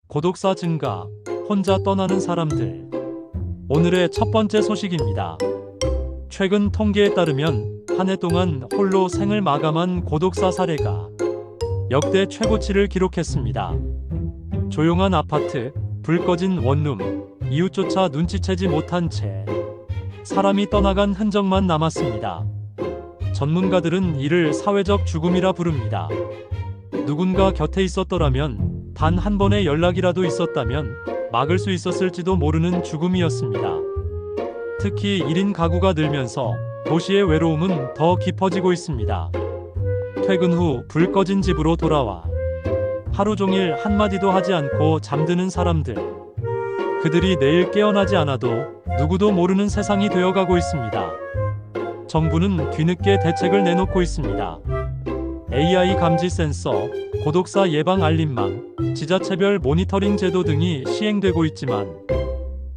고독사 증가, 혼자 떠나는 사람들. 오늘의 첫 번째 소식입니다. 최근 통계에 따르면 한 해 동안 홀로 생을 마감한 고독사 사례가 역대 최고치를 기록했습니다. 조용한 아파트, 불 꺼진 원룸, 이웃조차 눈치채지 못한 채 사람이 떠나간 흔적만 남았습니다. 전문가들은 이를 사회적 죽음이라 부릅니다. 누군가 곁에 있었더라면, 단 한 번의 연락이라도 있었다면 막을 수 있었을지도 모르는 죽음이었습니다. 특히 1인 가구가 늘면서 도시의 외로움은 더 깊어지고 있습니다. 퇴근 후 불 꺼진 집으로 돌아와 하루 종일 한마디도 하지 않고 잠드는 사람들. 그들이 내일 깨어나지 않아도 누구도 모르는 세상이 되어가고 있습니다. 정부는 뒤늦게 대책을 내놓고 있습니다. AI 감지 센서, 고독사 예방 알림망, 지자체별 모니터링 제도 등이 시행되고 있지만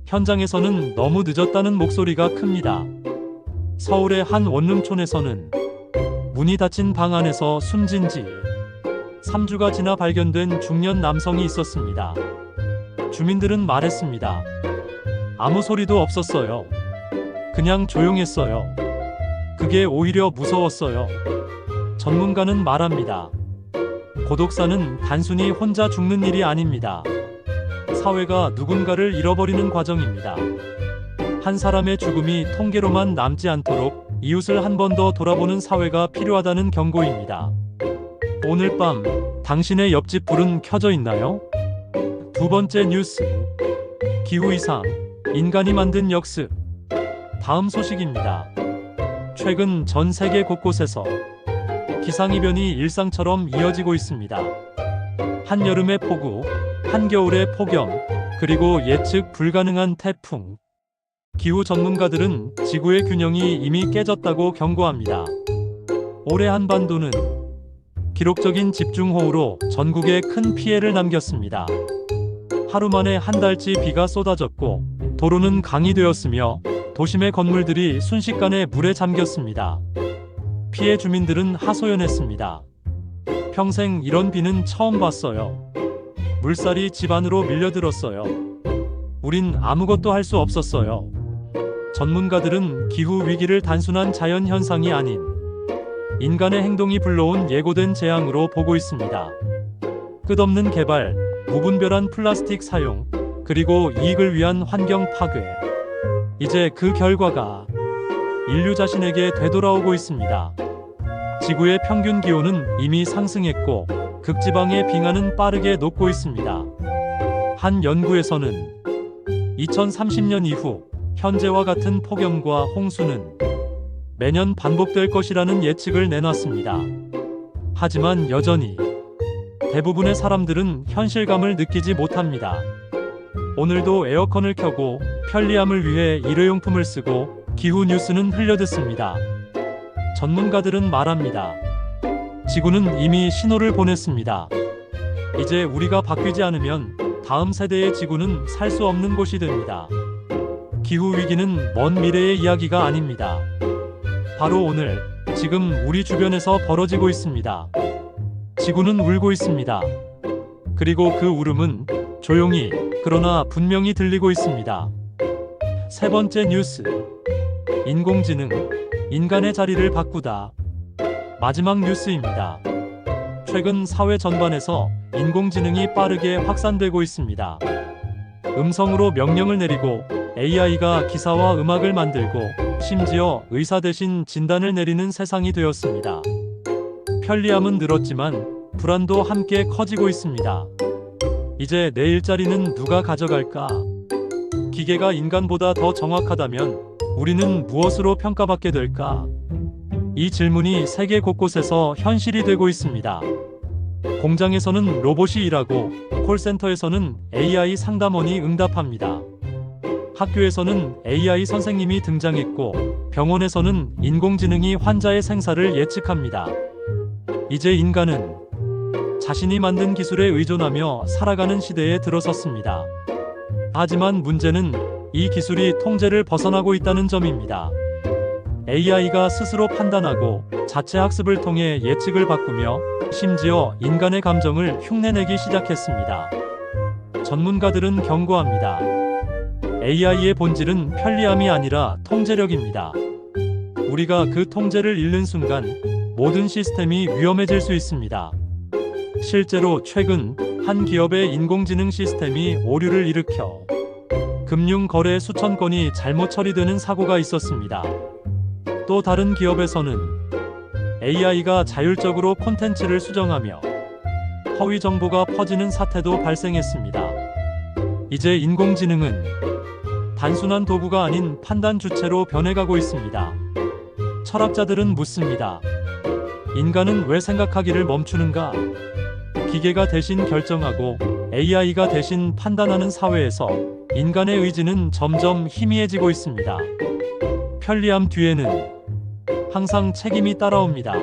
현장에서는 너무 늦었다는 목소리가 큽니다. 서울의 한 원룸촌에서는 문이 닫힌 방 안에서 숨진 지 3주가 지나 발견된 중년 남성이 있었습니다. 주민들은 말했습니다. 아무 소리도 없었어요. 그냥 조용했어요. 그게 오히려 무서웠어요. 전문가는 말합니다. 고독사는 단순히 혼자 죽는 일이 아닙니다. 사회가 누군가를 잃어버리는 과정입니다. 한 사람의 죽음이 통계로만 남지 않도록 이웃을 한 번 더 돌아보는 사회가 필요하다는 경고입니다. 오늘 밤 당신의 옆집 불은 켜져 있나요? 두 번째 뉴스. 기후 이상, 인간이 만든 역습. 다음 소식입니다. 최근 전 세계 곳곳에서 기상이변이 일상처럼 이어지고 있습니다. 한여름의 폭우, 한겨울의 폭염, 그리고 예측 불가능한 태풍. 기후 전문가들은 지구의 균형이 이미 깨졌다고 경고합니다. 올해 한반도는 기록적인 집중호우로 전국에 큰 피해를 남겼습니다. 하루 만에 한 달치 비가 쏟아졌고 도로는 강이 되었으며 도심의 건물들이 순식간에 물에 잠겼습니다. 피해 주민들은 하소연했습니다. 평생 이런 비는 처음 봤어요. 물살이 집 안으로 밀려들었어요. 우린 아무것도 할 수 없었어요. 전문가들은 기후 위기를 단순한 자연 현상이 아닌 인간의 행동이 불러온 예고된 재앙으로 보고 있습니다. 끝없는 개발, 무분별한 플라스틱 사용, 그리고 이익을 위한 환경 파괴. 이제 그 결과가 인류 자신에게 되돌아오고 있습니다. 지구의 평균 기온은 이미 상승했고 극지방의 빙하는 빠르게 녹고 있습니다. 한 연구에서는 2030년 이후 현재와 같은 폭염과 홍수는 매년 반복될 것이라는 예측을 내놨습니다. 하지만 여전히 대부분의 사람들은 현실감을 느끼지 못합니다. 오늘도 에어컨을 켜고 편리함을 위해 일회용품을 쓰고 기후 뉴스는 흘려듣습니다. 전문가들은 말합니다. 지구는 이미 신호를 보냈습니다. 이제 우리가 바뀌지 않으면 다음 세대의 지구는 살 수 없는 곳이 됩니다. 기후 위기는 먼 미래의 이야기가 아닙니다. 바로 오늘, 지금 우리 주변에서 벌어지고 있습니다. 지구는 울고 있습니다. 그리고 그 울음은 조용히, 그러나 분명히 들리고 있습니다. 세 번째 뉴스. 인공지능, 인간의 자리를 바꾸다. 마지막 뉴스입니다. 최근 사회 전반에서 인공지능이 빠르게 확산되고 있습니다. 음성으로 명령을 내리고 AI가 기사와 음악을 만들고 심지어 의사 대신 진단을 내리는 세상이 되었습니다. 편리함은 늘었지만 불안도 함께 커지고 있습니다. 이제 내 일자리는 누가 가져갈까? 기계가 인간보다 더 정확하다면 우리는 무엇으로 평가받게 될까? 이 질문이 세계 곳곳에서 현실이 되고 있습니다. 공장에서는 로봇이 일하고 콜센터에서는 AI 상담원이 응답합니다. 학교에서는 AI 선생님이 등장했고 병원에서는 인공지능이 환자의 생사를 예측합니다. 이제 인간은 자신이 만든 기술에 의존하며 살아가는 시대에 들어섰습니다. 하지만 문제는 이 기술이 통제를 벗어나고 있다는 점입니다. AI가 스스로 판단하고 자체 학습을 통해 예측을 바꾸며 심지어 인간의 감정을 흉내내기 시작했습니다. 전문가들은 경고합니다. AI의 본질은 편리함이 아니라 통제력입니다. 우리가 그 통제를 잃는 순간 모든 시스템이 위험해질 수 있습니다. 실제로 최근 한 기업의 인공지능 시스템이 오류를 일으켜 금융 거래 수천 건이 잘못 처리되는 사고가 있었습니다. 또 다른 기업에서는 AI가 자율적으로 콘텐츠를 수정하며 허위 정보가 퍼지는 사태도 발생했습니다. 이제 인공지능은 단순한 도구가 아닌 판단 주체로 변해가고 있습니다. 철학자들은 묻습니다. 인간은 왜 생각하기를 멈추는가? 기계가 대신 결정하고 AI가 대신 판단하는 사회에서 인간의 의지는 점점 희미해지고 있습니다. 편리함 뒤에는 항상 책임이 따라옵니다.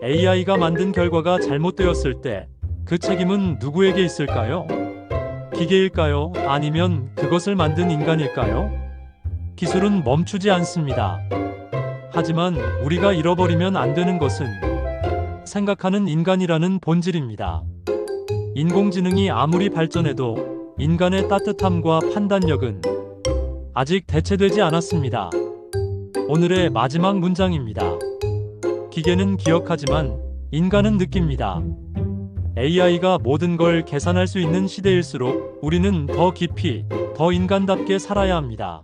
AI가 만든 결과가 잘못되었을 때 그 책임은 누구에게 있을까요? 기계일까요? 아니면 그것을 만든 인간일까요? 기술은 멈추지 않습니다. 하지만 우리가 잃어버리면 안 되는 것은 생각하는 인간이라는 본질입니다. 인공지능이 아무리 발전해도 인간의 따뜻함과 판단력은 아직 대체되지 않았습니다. 오늘의 마지막 문장입니다. 기계는 기억하지만 인간은 느낍니다. AI가 모든 걸 계산할 수 있는 시대일수록 우리는 더 깊이, 더 인간답게 살아야 합니다.